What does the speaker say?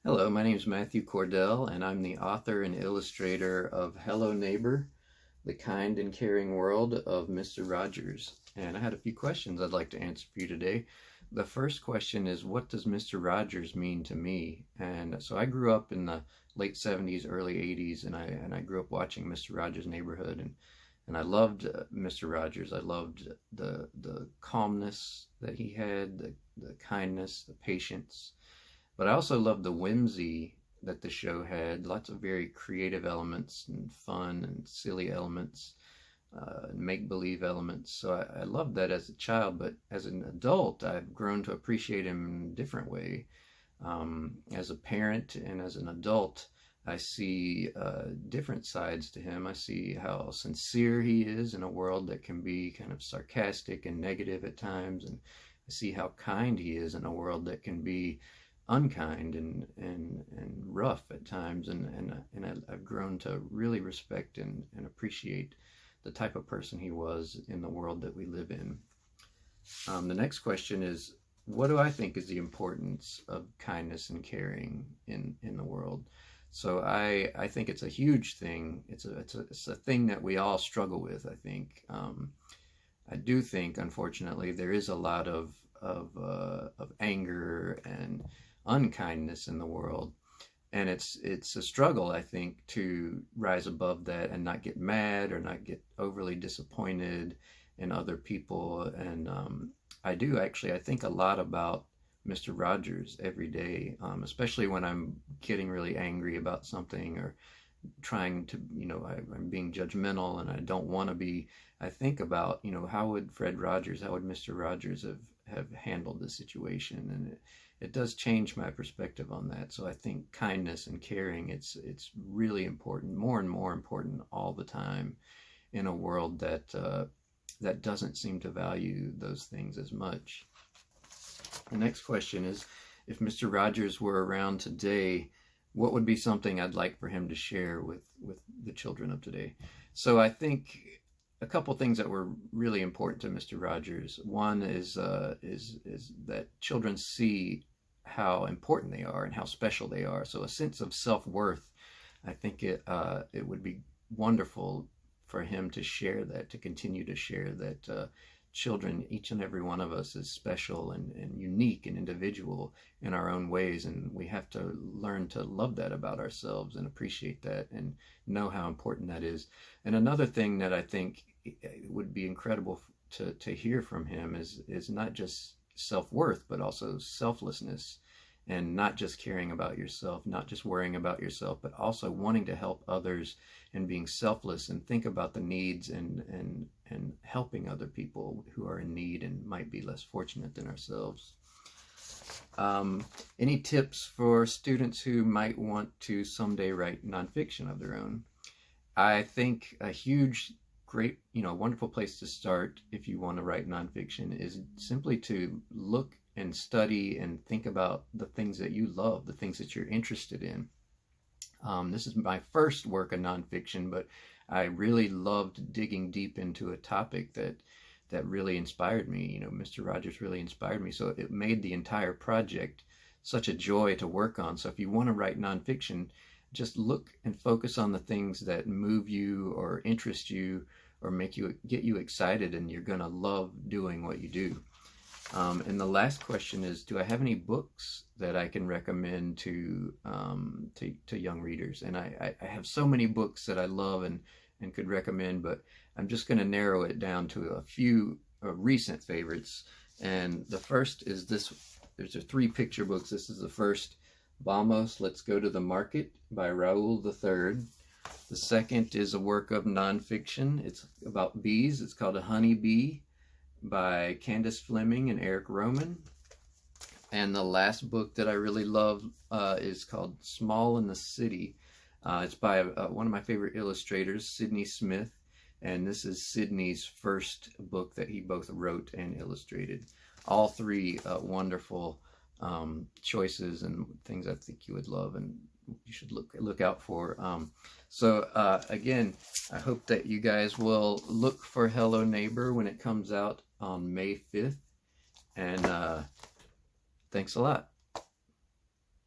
Hello, my name is Matthew Cordell, and I'm the author and illustrator of Hello Neighbor, The Kind and Caring World of Mr. Rogers. And I had a few questions I'd like to answer for you today. The first question is, what does Mr. Rogers mean to me? And so I grew up in the late 70s, early 80s, and I grew up watching Mr. Rogers' Neighborhood, and I loved Mr. Rogers. I loved the calmness that he had, the kindness, the patience. But I also loved the whimsy that the show had, lots of very creative elements and fun and silly elements, make-believe elements. So I loved that as a child, but as an adult, I've grown to appreciate him in a different way. As a parent and as an adult, I see different sides to him. I see how sincere he is in a world that can be kind of sarcastic and negative at times, and I see how kind he is in a world that can be unkind and rough at times, and I've grown to really respect and appreciate the type of person he was in the world that we live in. The next question is, what do I think is the importance of kindness and caring in the world? So I think it's a huge thing. It's a thing that we all struggle with, I think. I do think, unfortunately, there is a lot of anger and unkindness in the world, and it's a struggle, I think, to rise above that and not get mad or not get overly disappointed in other people. And I think a lot about Mr. Rogers every day, especially when I'm getting really angry about something or trying to, I'm being judgmental and I don't want to be. I think about, how would Mr. Rogers have handled the situation, and it does change my perspective on that. So I think kindness and caring, it's really important, more and more important all the time in a world that doesn't seem to value those things as much. The next question is, if Mr. Rogers were around today, what would be something I'd like for him to share with the children of today? So I think a couple things that were really important to Mr. Rogers. One is that children see how important they are and how special they are. So a sense of self-worth. I think it would be wonderful for him to share that, to continue to share that children, each and every one of us, is special and unique and individual in our own ways, and we have to learn to love that about ourselves and appreciate that and know how important that is. And another thing that I think would be incredible to hear from him is not just self-worth, but also selflessness, and not just caring about yourself, not just worrying about yourself, but also wanting to help others and being selfless and think about the needs and helping other people who are in need and might be less fortunate than ourselves. Any tips for students who might want to someday write nonfiction of their own? I think a huge, great, wonderful place to start if you want to write nonfiction is simply to look and study and think about the things that you love, the things that you're interested in. This is my first work of nonfiction, but I really loved digging deep into a topic that really inspired me. Mr. Rogers really inspired me, so it made the entire project such a joy to work on. So if you want to write nonfiction, just look and focus on the things that move you or interest you or get you excited, and you're going to love doing what you do. And the last question is, do I have any books that I can recommend to young readers? And I have so many books that I love and could recommend, but I'm just going to narrow it down to a few recent favorites. And the first is this. There's 3 picture books. This is the first, Vamos, Let's Go to the Market by Raoul III. The second is a work of nonfiction. It's about bees. It's called A Honey Bee by Candace Fleming and Eric Roman. And the last book that I really love is called Small in the City. It's by one of my favorite illustrators, Sydney Smith, and this is Sydney's first book that he both wrote and illustrated. All 3 wonderful choices and things I think you would love and you should look out for. Again, I hope that you guys will look for Hello Neighbor when it comes out on May 5th. And thanks a lot.